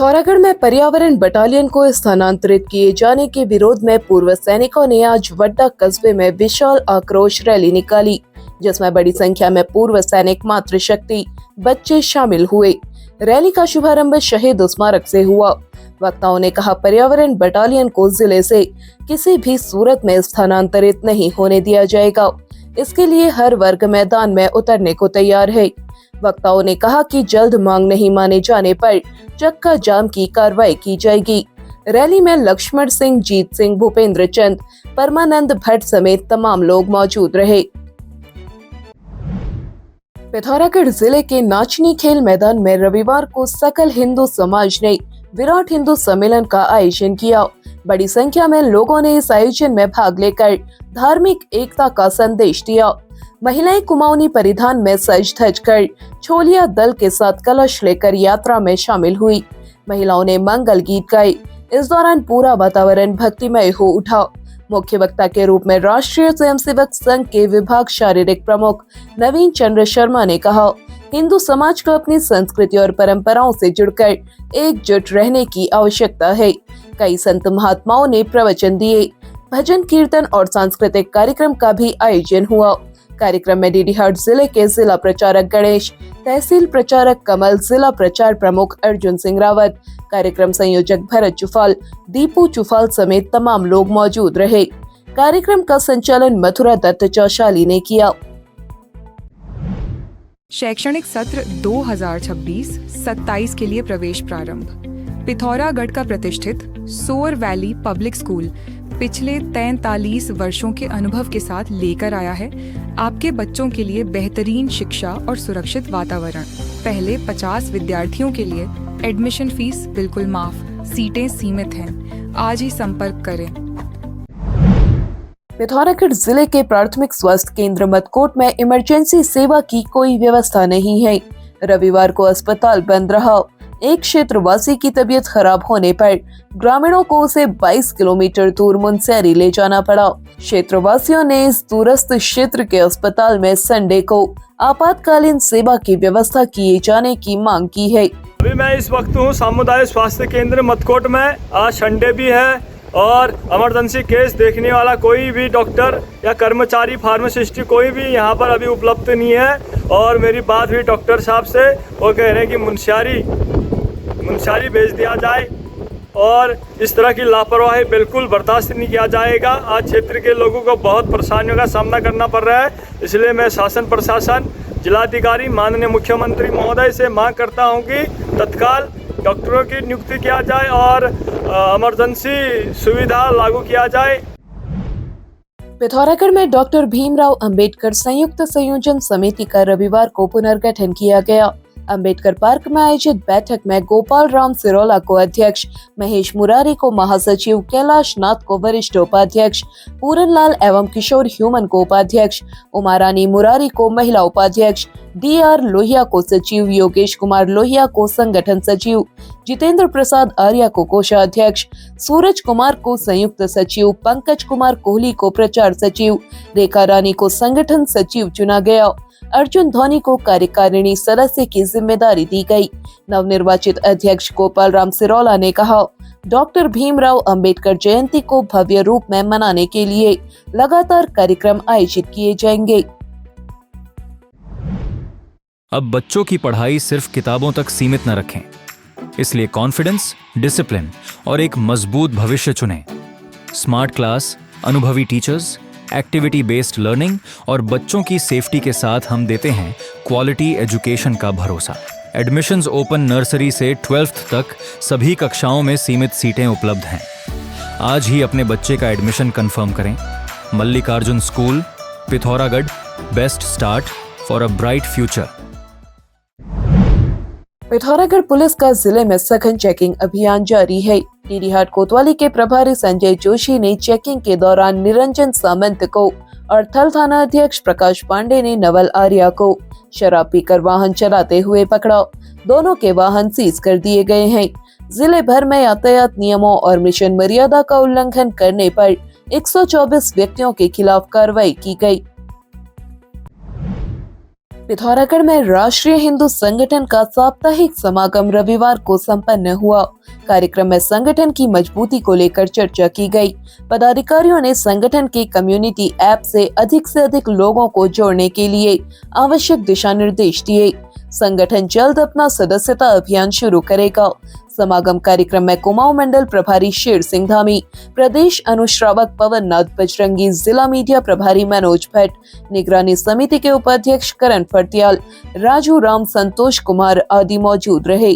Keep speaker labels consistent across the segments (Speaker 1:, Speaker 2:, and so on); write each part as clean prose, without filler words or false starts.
Speaker 1: पिथौरागढ़ में पर्यावरण बटालियन को स्थानांतरित किए जाने के विरोध में पूर्व सैनिकों ने आज वड्डा कस्बे में विशाल आक्रोश रैली निकाली, जिसमें बड़ी संख्या में पूर्व सैनिक, मातृशक्ति, बच्चे शामिल हुए। रैली का शुभारंभ शहीद स्मारक से हुआ। वक्ताओं ने कहा, पर्यावरण बटालियन को जिले से किसी भी सूरत में स्थानांतरित नहीं होने दिया जाएगा। इसके लिए हर वर्ग मैदान में उतरने को तैयार है। वक्ताओं ने कहा कि जल्द मांग नहीं माने जाने पर चक्का जाम की कार्रवाई की जाएगी। रैली में लक्ष्मण सिंह, जीत सिंह, भूपेंद्र चंद, परमानंद भट्ट समेत तमाम लोग मौजूद रहे। पिथौरागढ़ जिले के नाचनी खेल मैदान में रविवार को सकल हिंदू समाज ने विराट हिंदू सम्मेलन का आयोजन किया। बड़ी संख्या में लोगों ने इस आयोजन में भाग लेकर धार्मिक एकता का संदेश दिया। महिलाएं कुमाऊनी परिधान में सज धज कर छोलिया दल के साथ कलश लेकर यात्रा में शामिल हुई। महिलाओं ने मंगल गीत गाए। इस दौरान पूरा वातावरण भक्तिमय हो उठा। मुख्य वक्ता के रूप में राष्ट्रीय स्वयंसेवक संघ के विभाग शारीरिक प्रमुख नवीन चंद्र शर्मा ने कहा, हिंदू समाज को अपनी संस्कृति और परंपराओं से जुड़कर एकजुट रहने की आवश्यकता है। कई संत महात्माओं ने प्रवचन दिए। भजन, कीर्तन और सांस्कृतिक कार्यक्रम का भी आयोजन हुआ। कार्यक्रम में डीडीहाट जिले के जिला प्रचारक गणेश, तहसील प्रचारक कमल, जिला प्रचार प्रमुख अर्जुन सिंह रावत, कार्यक्रम संयोजक भरत चुफाल, दीपू चुफाल समेत तमाम लोग मौजूद रहे। कार्यक्रम का संचालन मथुरा दत्त चौशाली ने किया।
Speaker 2: शैक्षणिक सत्र 2026-27 के लिए प्रवेश प्रारंभ। पिथौरागढ़ का प्रतिष्ठित सोर वैली पब्लिक स्कूल पिछले 43 वर्षों के अनुभव के साथ लेकर आया है आपके बच्चों के लिए बेहतरीन शिक्षा और सुरक्षित वातावरण। पहले 50 विद्यार्थियों के लिए एडमिशन फीस बिल्कुल माफ, सीटें सीमित हैं। आज ही संपर्क करें।
Speaker 1: पिथौरागढ़ जिले के प्राथमिक स्वास्थ्य केंद्र मदकोट में इमरजेंसी सेवा की कोई व्यवस्था नहीं है। रविवार को अस्पताल बंद रहा। एक क्षेत्रवासी की तबीयत खराब होने पर ग्रामीणों को उसे 22 किलोमीटर दूर मुनस्यारी ले जाना पड़ा। क्षेत्रवासियों ने इस दूरस्थ क्षेत्र के अस्पताल में संडे को आपातकालीन सेवा की व्यवस्था किए जाने की मांग की है।
Speaker 3: अभी मैं इस वक्त हूँ सामुदायिक स्वास्थ्य केंद्र मदकोट में। आज संडे भी है और इमरजेंसी केस देखने वाला कोई भी डॉक्टर या कर्मचारी, फार्मासिस्ट कोई भी यहाँ पर अभी उपलब्ध नहीं है। और मेरी बात हुई डॉक्टर साहब से, वो कह रहे हैं कि मुनस्यारी भेज दिया जाए और इस तरह की लापरवाही बिल्कुल बर्दाश्त नहीं किया जाएगा। आज क्षेत्र के लोगों को बहुत परेशानियों का सामना करना पड़ रहा है। इसलिए मैं शासन प्रशासन, जिलाधिकारी, माननीय मुख्यमंत्री महोदय से मांग करता हूं कि तत्काल डॉक्टरों की नियुक्ति किया जाए और इमरजेंसी सुविधा लागू किया जाए।
Speaker 1: पिथौरागढ़ में डॉक्टर भीमराव अंबेडकर संयुक्त संयोजन समिति का रविवार को पुनर्गठन किया गया। अंबेडकर पार्क में आयोजित बैठक में गोपाल राम सिरोला को अध्यक्ष, महेश मुरारी को महासचिव, कैलाश नाथ को वरिष्ठ उपाध्यक्ष, पूरनलाल एवं किशोर ह्यूमन को उपाध्यक्ष, उमारानी मुरारी को महिला उपाध्यक्ष, DR लोहिया को सचिव, योगेश कुमार लोहिया को संगठन सचिव, जितेंद्र प्रसाद आर्या को कोषाध्यक्ष, सूरज कुमार को संयुक्त सचिव, पंकज कुमार कोहली को प्रचार सचिव, रेखा रानी को संगठन सचिव चुना गया। अर्जुन धोनी को कार्यकारिणी सदस्य की जिम्मेदारी दी गई। नवनिर्वाचित अध्यक्ष गोपाल राम सिरोला ने कहा, डॉक्टर भीमराव अंबेडकर जयंती को भव्य रूप में मनाने के लिए लगातार कार्यक्रम आयोजित किए जाएंगे।
Speaker 4: अब बच्चों की पढ़ाई सिर्फ किताबों तक सीमित न रखें। इसलिए कॉन्फिडेंस, डिसिप्लिन और एक मजबूत भविष्य चुनें। स्मार्ट क्लास, अनुभवी टीचर्स, एक्टिविटी बेस्ड लर्निंग और बच्चों की सेफ्टी के साथ हम देते हैं क्वालिटी एजुकेशन का भरोसा। एडमिशंस ओपन नर्सरी से 12th तक सभी कक्षाओं में सीमित सीटें उपलब्ध हैं। आज ही अपने बच्चे का एडमिशन कंफर्म करें। Mallikarjun school, Pithoragarh, best start for a bright future.
Speaker 1: Pithoragarh police का जिले में सघन चेकिंग अभियान जारी है। डीडीहाट कोतवाली के प्रभारी संजय जोशी ने चेकिंग के दौरान निरंजन सामंत को और थल थाना अध्यक्ष प्रकाश पांडे ने नवल आर्या को शराब पीकर वाहन चलाते हुए पकड़ा। दोनों के वाहन सीज कर दिए गए हैं। जिले भर में यातायात नियमों और मिशन मर्यादा का उल्लंघन करने पर 124 व्यक्तियों के खिलाफ कार्रवाई की गई। पिथौरागढ़ में राष्ट्रीय हिंदू संगठन का साप्ताहिक समागम रविवार को संपन्न हुआ। कार्यक्रम में संगठन की मजबूती को लेकर चर्चा की गई। पदाधिकारियों ने संगठन के कम्युनिटी ऐप से अधिक लोगों को जोड़ने के लिए आवश्यक दिशा निर्देश दिए। संगठन जल्द अपना सदस्यता अभियान शुरू करेगा। समागम कार्यक्रम में कुमाऊं मंडल प्रभारी शेर सिंह धामी, प्रदेश अनुश्रावक पवन नाथ बजरंगी, जिला मीडिया प्रभारी मनोज भट्ट, निगरानी समिति के उपाध्यक्ष करण फर्त्याल, राजू राम, संतोष कुमार आदि मौजूद रहे।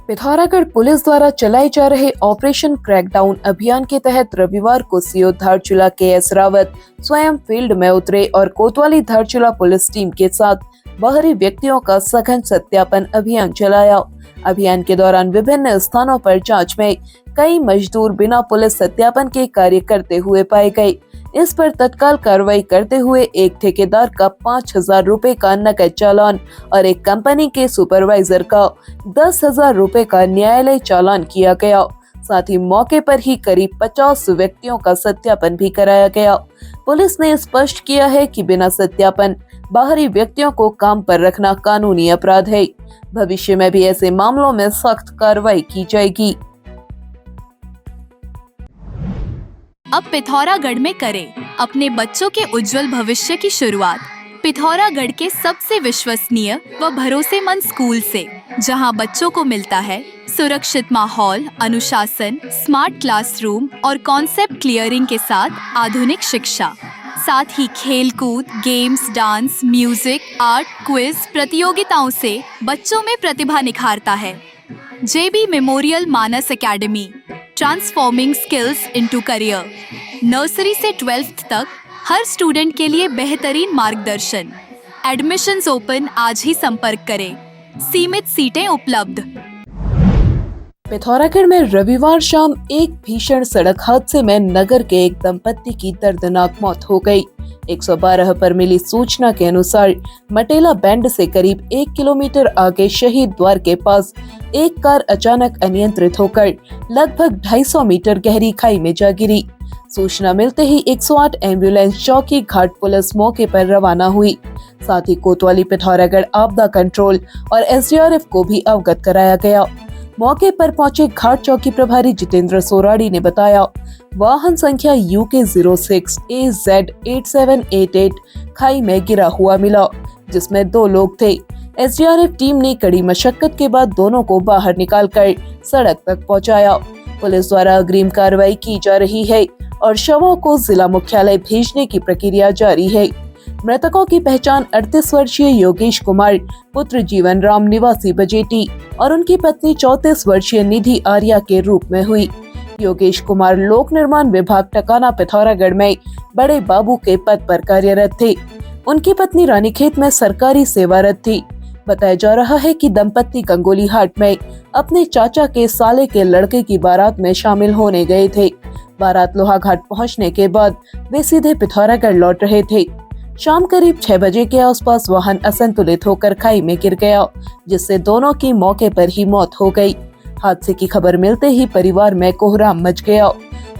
Speaker 1: पिथौरागढ़ पुलिस द्वारा चलाए जा रहे ऑपरेशन क्रैकडाउन अभियान के तहत रविवार को सीओ धारचूला के.एस. रावत स्वयं फील्ड में उतरे और कोतवाली धारचूला पुलिस टीम के साथ बाहरी व्यक्तियों का सघन सत्यापन अभियान चलाया। अभियान के दौरान विभिन्न स्थानों पर जांच में कई मजदूर बिना पुलिस सत्यापन के कार्य करते हुए पाए गए। इस पर तत्काल कार्रवाई करते हुए एक ठेकेदार का 5,000 रुपए का नकद चालान और एक कंपनी के सुपरवाइजर का 10,000 रुपए का न्यायालय चालान किया गया। साथ ही मौके पर ही करीब 50 व्यक्तियों का सत्यापन भी कराया गया। पुलिस ने स्पष्ट किया है कि बिना सत्यापन बाहरी व्यक्तियों को काम पर रखना कानूनी अपराध है। भविष्य में भी ऐसे मामलों में सख्त कार्रवाई की जाएगी।
Speaker 5: अब पिथौरागढ़ में करें अपने बच्चों के उज्जवल भविष्य की शुरुआत पिथौरागढ़ के सबसे विश्वसनीय व भरोसेमंद स्कूल से, जहां बच्चों को मिलता है सुरक्षित माहौल, अनुशासन, स्मार्ट क्लासरूम और कॉन्सेप्ट क्लियरिंग के साथ आधुनिक शिक्षा। साथ ही खेल कूद, games, dance, music, art, quiz प्रतियोगिताओं से बच्चों में प्रतिभा निखारता है। JB memorial Manas academy, transforming skills into career. Nursery से 12th तक हर स्टूडेंट के लिए बेहतरीन मार्गदर्शन। एडमिशन्स ओपन, आज ही संपर्क करें। सीमित सीटें उपलब्ध।
Speaker 1: पिथौरागढ़ में रविवार शाम एक भीषण सड़क हादसे में नगर के एक दंपत्ति की दर्दनाक मौत हो गई। 112 पर मिली सूचना के अनुसार मटेला बैंड से करीब 1 किलोमीटर आगे शहीद द्वार के पास एक कार अचानक अनियंत्रित होकर लगभग 250 मीटर गहरी खाई में जा गिरी। सूचना मिलते ही 108 एम्बुलेंस चौकी घाट पुलिस मौके पर रवाना हुई। साथ ही कोतवाली पिथौरागढ़ आपदा कंट्रोल और SDRF को भी अवगत कराया गया। मौके पर पहुंचे घाट चौकी प्रभारी जितेंद्र सोराड़ी ने बताया, वाहन संख्या UK 06 AZ 8788 खाई में गिरा हुआ मिला, जिसमें 2 लोग थे। SDRF टीम ने कड़ी मशक्कत के बाद दोनों को बाहर निकालकर सड़क तक पहुंचाया। पुलिस द्वारा अग्रिम कार्रवाई की जा रही है और शवों को जिला मुख्यालय भेजने की प्रक्रिया जारी है। मृतकों की पहचान 38 वर्षीय योगेश कुमार पुत्र जीवन राम निवासी बजेटी और उनकी पत्नी 34 वर्षीय निधि आर्या के रूप में हुई। योगेश कुमार लोक निर्माण विभाग टकाना पिथौरागढ़ में बड़े बाबू के पद पर कार्यरत थे। उनकी पत्नी रानीखेत में सरकारी सेवारत थी। बताया जा रहा है कि दंपत्ति गंगोली हाट में अपने चाचा के साले के लड़के की बारात में शामिल होने गए थे। बारात लोहाघाट पहुंचने के बाद वे सीधे पिथौरागढ़ लौट रहे थे। शाम करीब 6 बजे के आसपास वाहन असंतुलित होकर खाई में गिर गया, जिससे दोनों की मौके पर ही मौत हो गई। हादसे की खबर मिलते ही परिवार में कोहराम मच गया।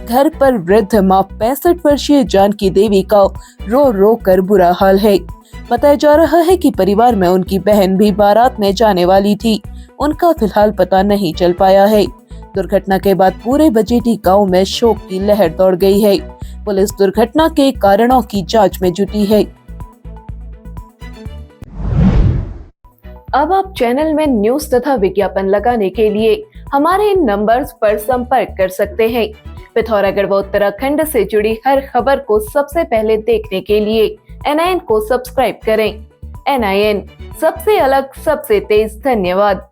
Speaker 1: घर पर वृद्ध मां 65 वर्षीय जानकी देवी का रो रो कर बुरा हाल है। बताया जा रहा है कि परिवार में उनकी बहन भी बारात में जाने वाली थी। उनका फिलहाल पता नहीं चल पाया है। दुर्घटना के बाद पूरे बजेटी गांव में शोक की लहर दौड़ गई है। पुलिस दुर्घटना के कारणों की जांच में जुटी है। अब आप चैनल में न्यूज तथा विज्ञापन लगाने के लिए हमारे इन नंबर्स पर संपर्क कर सकते हैं। पिथौरागढ़ व उत्तराखंड से जुड़ी हर खबर को सबसे पहले देखने के लिए NIN को सब्सक्राइब करें। NIN, सबसे अलग, सबसे तेज। धन्यवाद।